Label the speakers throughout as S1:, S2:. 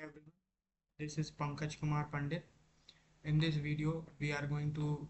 S1: everyone, this is Pankaj Kumar Pandit. In this video, we are going to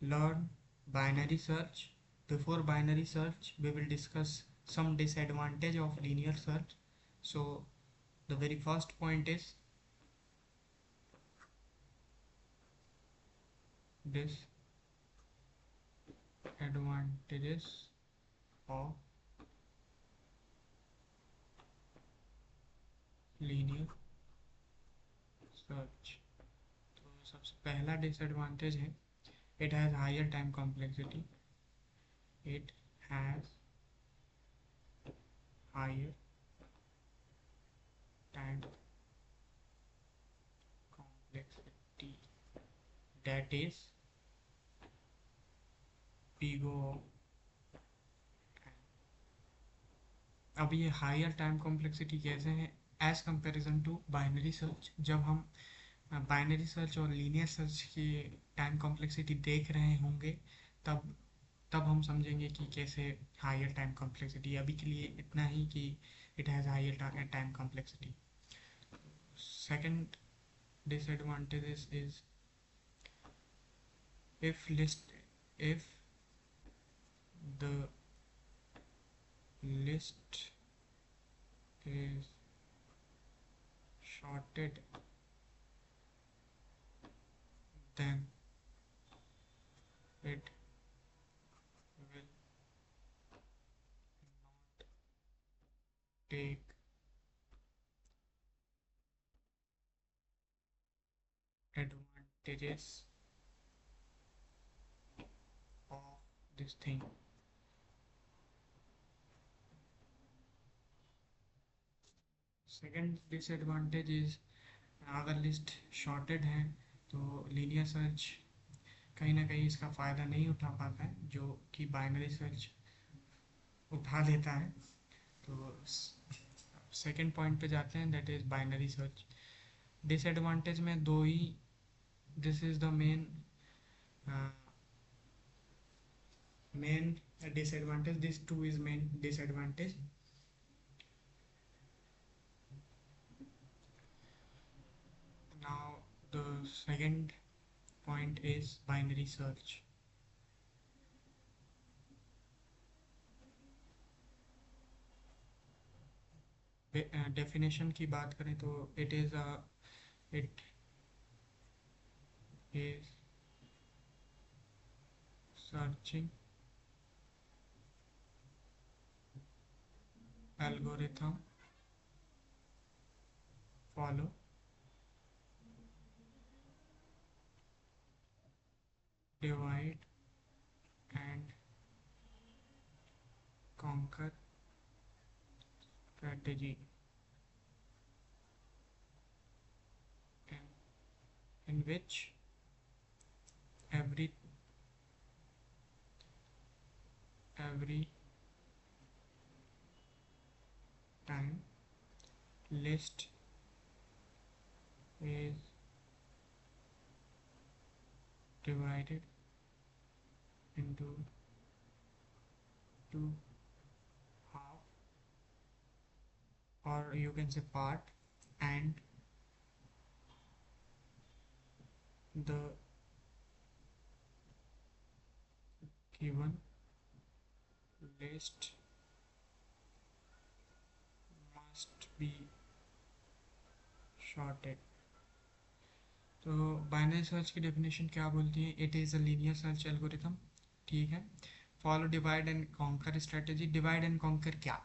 S1: learn binary search. Before binary search, we will discuss some disadvantage of linear search. So, the very first point is disadvantages of linear search. तो सबसे पहला disadvantage है it has higher time complexity. It has higher time complexity. That is big O. अब ये higher time complexity कैसे है as comparison to binary search. जब हम बाइनरी सर्च और लीनियर सर्च की टाइम कॉम्प्लेक्सिटी देख रहे होंगे तब तब हम समझेंगे कि कैसे हायर टाइम कॉम्प्लेक्सिटी। अभी के लिए इतना ही कि it has higher time complexity. Second disadvantages is if the list is shorted, then it will not take advantages of this thing. Second disadvantage is अगर लिस्ट शॉर्टेड है तो लीनियर सर्च कहीं ना कहीं इसका फ़ायदा नहीं उठा पाता है जो कि बाइनरी सर्च उठा लेता है। तो सेकंड पॉइंट पे जाते हैं, that is binary search. Disadvantage में दो ही, this is the main disadvantage. This two is main disadvantage. Now the second point is binary search. Definition की बात करें तो it is searching algorithm follow divide and conquer strategy in which every time list is divided into two half, or you can say part, and the given list must be shorted. तो binary search की definition क्या बोलती है? It is a linear search algorithm, ठीक है। Follow divide and conquer strategy. Divide and conquer क्या?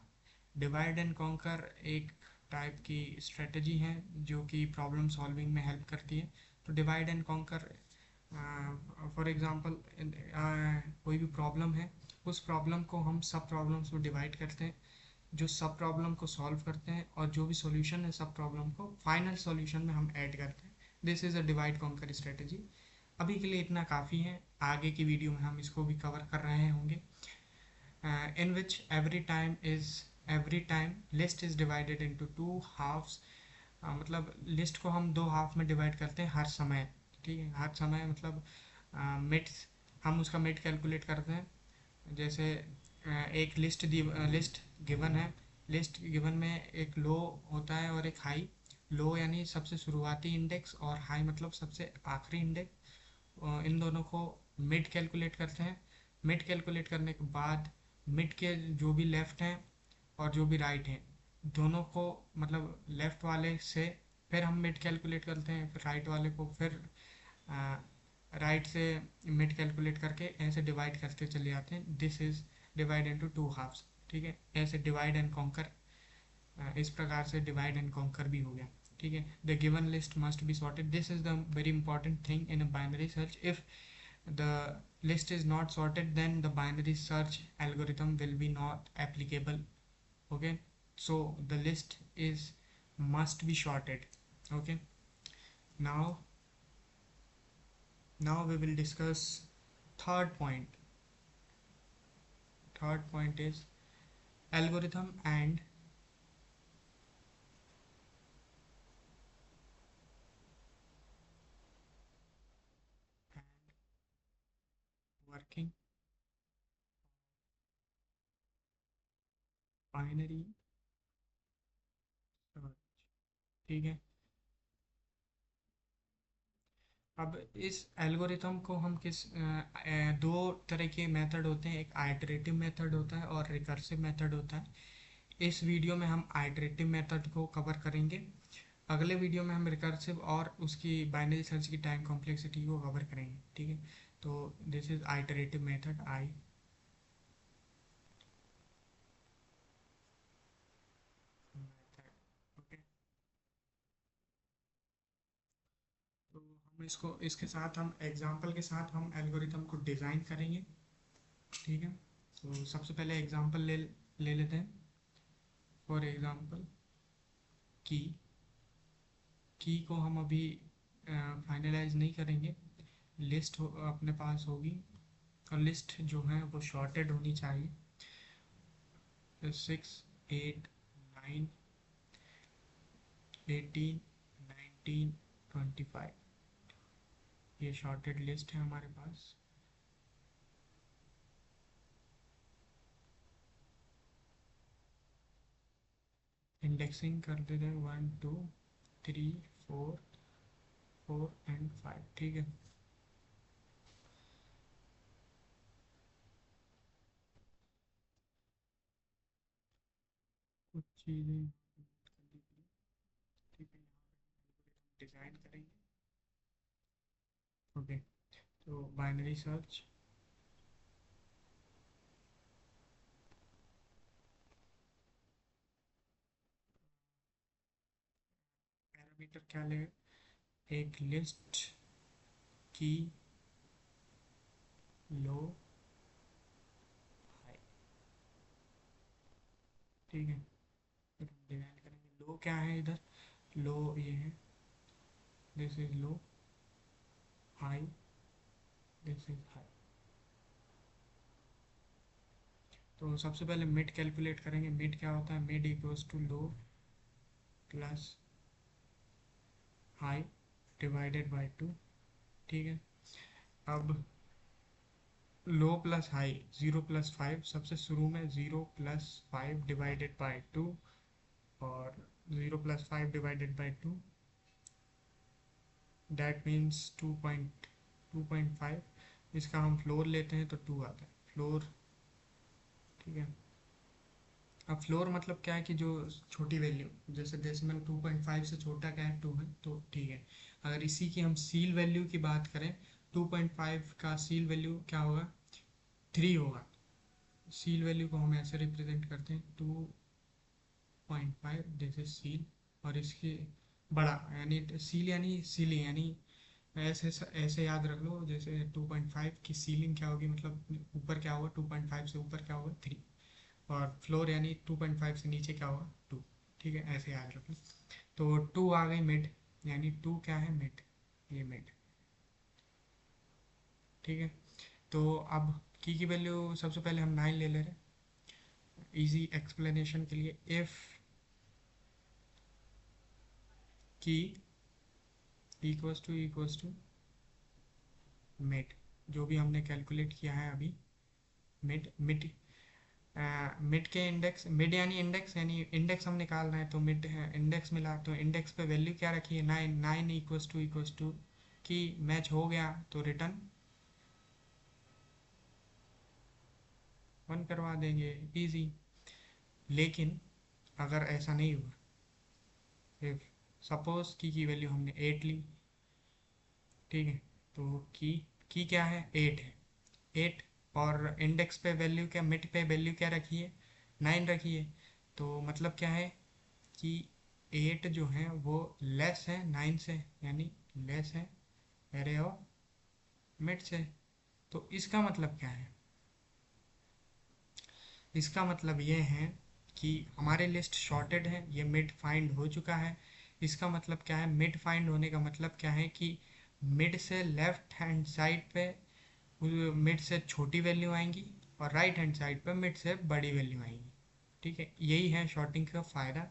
S1: Divide and conquer एक type की स्ट्रेटजी है जो कि प्रॉब्लम सॉल्विंग में हेल्प करती है। तो divide and conquer, for example कोई भी प्रॉब्लम है, उस प्रॉब्लम को हम सब प्रॉब्लम्स को डिवाइड करते हैं, जो सब प्रॉब्लम को सॉल्व करते हैं, और जो भी सॉल्यूशन है सब प्रॉब्लम को फाइनल सॉल्यूशन में हम ऐड करते हैं। This is a divide conquer strategy. अभी के लिए इतना काफ़ी है, आगे की वीडियो में हम इसको भी कवर कर रहे होंगे। In which every time list is divided into two halfs. मतलब लिस्ट को हम दो हाफ में डिवाइड करते हैं हर समय, ठीक है। हर समय मतलब मिड्स, हम उसका मिड कैलकुलेट करते हैं। जैसे एक लिस्ट गिवन है, लिस्ट गिवन में एक लो होता है और एक हाई। लो यानी सबसे शुरुआती इंडेक्स और हाई मतलब सबसे आखिरी इंडेक्स, इन दोनों को मिड कैलकुलेट करते हैं। मिड कैलकुलेट करने के बाद मिड के जो भी लेफ्ट हैं और जो भी राइट हैं, दोनों को मतलब लेफ्ट वाले से फिर हम मिड कैलकुलेट करते हैं, फिर राइट वाले को फिर राइट से मिड कैलकुलेट करके ऐसे डिवाइड करते चले जाते हैं। This is divide into two halfs. ठीक है, ऐसे डिवाइड एंड कॉन्कर, इस प्रकार से डिवाइड एंड कॉन्कर भी हो गया। ठीक है, the given list must be sorted, this is the very important thing in a binary search. If the list is not sorted, then the binary search algorithm will be not applicable. Okay, so the list is must be sorted. Okay, now we will discuss third point. Third point is algorithm and working binary search। ठीक है, अब इस algorithm को हम दो तरह के method होते हैं, एक आइटरेटिव मेथड होता है और रिकर्सिव मेथड होता है। इस वीडियो में हम आइटरेटिव मेथड को कवर करेंगे, अगले वीडियो में हम रिकर्सिव और उसकी बाइनरी सर्च की टाइम कॉम्प्लेक्सिटी को कवर करेंगे। ठीक है, तो this is iterative method, I method. Okay, तो हम इसको इसके साथ हम एग्जांपल के साथ हम एल्गोरिथम को डिज़ाइन करेंगे। ठीक है, तो सबसे पहले एग्जांपल ले लेते हैं। फॉर एग्जांपल की को हम अभी फाइनलाइज नहीं करेंगे, लिस्ट अपने पास होगी और लिस्ट जो है वो शॉर्टेड होनी चाहिए। 6, 8, 9, 18, 19, 25, ये शॉर्टेड लिस्ट है हमारे पास। इंडेक्सिंग कर देते हैं 1, 2, 3, 4, 4 एंड 5। ठीक है, कुछ चीज़ें ठीक है, डिज़ाइन करेंगे। ओके, तो बाइनरी सर्च पैरामीटर क्या लेगा, एक लिस्ट की लो हाई। ठीक है, फिर हम डिज़ाइन करेंगे। लो क्या है इधर, लो ये है, this is low, high this is high. तो सबसे पहले मिड कैलकुलेट करेंगे। मिड क्या होता है, mid equals to low plus high divided by two. ठीक है, अब लो प्लस हाई, 0 + 5, सबसे शुरू में 0 + 5 डिवाइडेड बाय 2, और 0 + 5 डिवाइडेड बाय 2, दैट मीन्स 2.5। इसका हम फ्लोर लेते हैं तो 2 आता है फ्लोर। ठीक है, अब फ्लोर मतलब क्या है कि जो छोटी वैल्यू, जैसे डेसिमल 2.5 से छोटा क्या है, 2 है, तो ठीक है। अगर इसी की हम सील वैल्यू की बात करें, 2.5 का सील वैल्यू क्या होगा, 3 होगा। सील वैल्यू को हम ऐसे रिप्रेजेंट करते हैं, 2.5 दिस इज सील, और इसके बड़ा यानी सील यानी सीलिंग यानी ऐसे ऐसे याद रख लो, जैसे 2.5 की सीलिंग क्या होगी, मतलब ऊपर क्या होगा, 2.5 से ऊपर क्या होगा, 3, और फ्लोर यानी 2.5 से नीचे क्या होगा, 2। ठीक है, ऐसे याद रखो। तो 2 आ गई मिड, यानी 2 क्या है, मिड, ये मिड। ठीक है, तो अब की वैल्यू सबसे पहले हम 9 ले ले रहे हैं इजी एक्सप्लेनेशन के लिए। इफ की इक्वल्स टू मिड, जो भी हमने कैलकुलेट किया है अभी, मिड मिड मिड के इंडेक्स, मिड यानी इंडेक्स हम निकाल रहे हैं, तो मिड इंडेक्स मिला, तो इंडेक्स पे वैल्यू क्या रखी है, 9, 9 इक्वस टू की मैच हो गया तो रिटर्न 1 करवा देंगे, इजी। लेकिन अगर ऐसा नहीं हुआ, इफ सपोज की वैल्यू हमने 8 ली, ठीक है, तो की क्या है, 8 है, 8, और इंडेक्स पे वैल्यू क्या, मिड पे वैल्यू क्या रखी है, 9 रखी है, तो मतलब क्या है कि 8 जो है वो लेस है 9 से, यानी लेस है एरे ऑफ मिड से। तो इसका मतलब क्या है, इसका मतलब ये है कि हमारे लिस्ट शॉर्टेड है, ये मिड फाइंड हो चुका है। इसका मतलब क्या है, मिड फाइंड होने का मतलब क्या है कि मिड से लेफ्ट हैंड साइड पे मिड से छोटी वैल्यू आएंगी और राइट हैंड साइड पे मिड से बड़ी वैल्यू आएंगी। ठीक है, यही है शॉर्टिंग का फ़ायदा।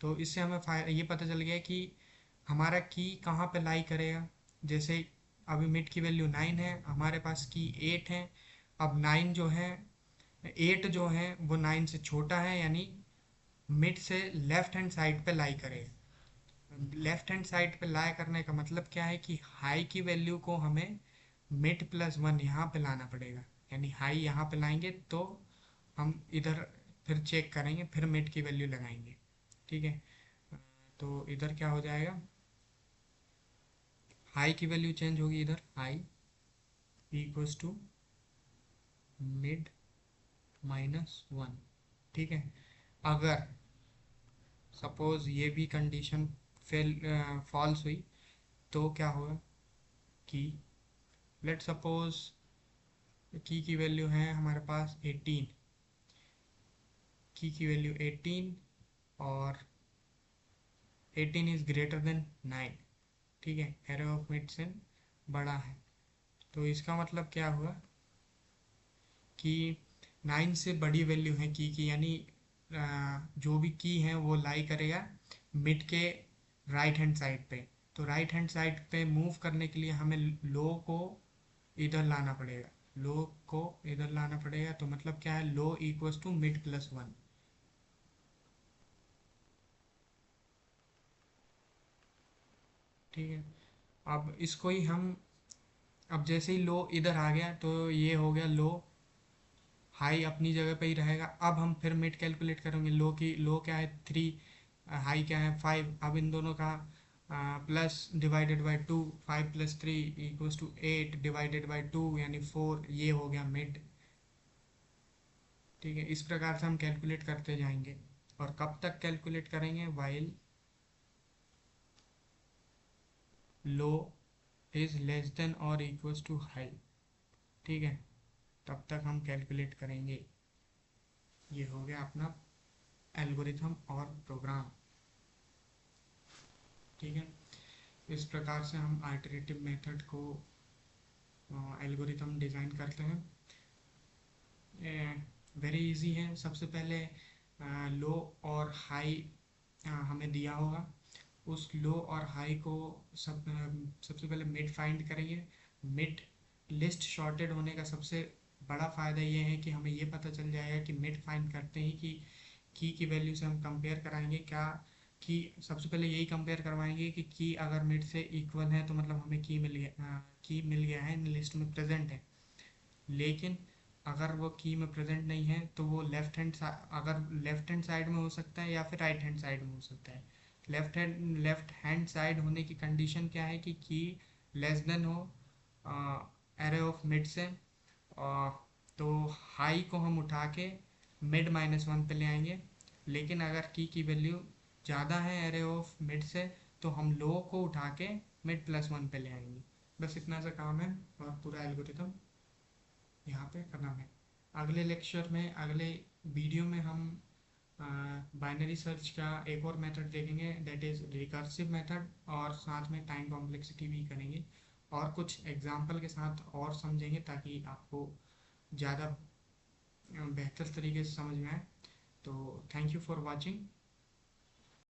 S1: तो इससे हमें ये पता चल गया कि हमारा की कहाँ पे लाई करेगा। जैसे अभी मिड की वैल्यू 9 है, हमारे पास की 8 है। अब 9 जो है, 8 जो है वो 9 से छोटा है, यानी मिड से लेफ्ट हैंड साइड पे लाई करेगा। लेफ्ट हैंड साइड पे लाई करने का मतलब क्या है कि हाई की वैल्यू को हमें मिड प्लस 1 यहाँ पे लाना पड़ेगा, यानी हाई यहाँ पे लाएंगे तो हम इधर फिर चेक करेंगे, फिर मिड की वैल्यू लगाएंगे। ठीक है, तो इधर क्या हो जाएगा, हाई की वैल्यू चेंज होगी, इधर हाई इक्वल्स टू मिड -1। ठीक है, अगर सपोज ये भी कंडीशन फेल फॉल्स हुई तो क्या होगा कि लेट सपोज की वैल्यू है हमारे पास 18, की वैल्यू 18 और 18 इज ग्रेटर देन 9। ठीक है, एरे ऑफ मिड से बड़ा है, तो इसका मतलब क्या हुआ कि 9 से बड़ी वैल्यू है की, यानी जो भी की है वो लाई करेगा मिड के राइट हैंड साइड पे। तो राइट हैंड साइड पे मूव करने के लिए हमें लो को इधर लाना पड़ेगा, लो को इधर लाना पड़ेगा, तो मतलब क्या है, लो इक्वल्स टू मिड प्लस 1। ठीक है, अब इसको ही हम, अब जैसे ही लो इधर आ गया तो ये हो गया लो, हाई अपनी जगह पे ही रहेगा। अब हम फिर मिड कैलकुलेट करेंगे, लो क्या है 3, हाई क्या है 5। अब इन दोनों का plus divided by 2, 5 + 3 equals to 8 divided by 2 यानी 4, ये हो गया मिड। ठीक है, इस प्रकार से हम कैलकुलेट करते जाएंगे। और कब तक कैलकुलेट करेंगे, while low is less than और इक्वल्स टू हाई। ठीक है, तब तक हम कैलकुलेट करेंगे। ये हो गया अपना एल्गोरिथम और प्रोग्राम। ठीक है, इस प्रकार से हम आइटरेटिव मेथड को एल्गोरिथम डिज़ाइन करते हैं। वेरी इजी है। सबसे पहले लो और हाई हमें दिया होगा, उस लो और हाई को सबसे पहले मिड फाइंड करेंगे। मिड लिस्ट शॉर्टेड होने का सबसे बड़ा फ़ायदा ये है कि हमें ये पता चल जाएगा कि मिड फाइंड करते ही कि की वैल्यू से हम कंपेयर कराएंगे क्या, की सबसे पहले यही कंपेयर करवाएंगे कि की अगर मिड से इक्वल है तो मतलब हमें की मिल गया है, लिस्ट में प्रेजेंट है। लेकिन अगर वो की में प्रेजेंट नहीं है तो वो अगर लेफ्ट हैंड साइड में हो सकता है या फिर राइट हैंड साइड में हो सकता है। लेफ्ट हैंड साइड होने की कंडीशन क्या है कि लेस देन हो एरे ऑफ मिड से। तो हाई को हम उठा के मिड -1 पे ले आएंगे। लेकिन अगर की वैल्यू ज़्यादा है एरे ऑफ मिड से तो हम लो को उठा के मिड +1 पे ले आएंगे। बस इतना सा काम है और पूरा एल्गोरिथम यहाँ पे खत्म है। अगले लेक्चर में, अगले वीडियो में हम बाइनरी सर्च का एक और मेथड देखेंगे, दैट इज़ रिकर्सिव मेथड, और साथ में टाइम कॉम्प्लेक्सिटी भी करेंगे और कुछ एग्जांपल के साथ और समझेंगे ताकि आपको ज़्यादा बेहतर तरीके से समझ में आए। तो थैंक यू फॉर वॉचिंग।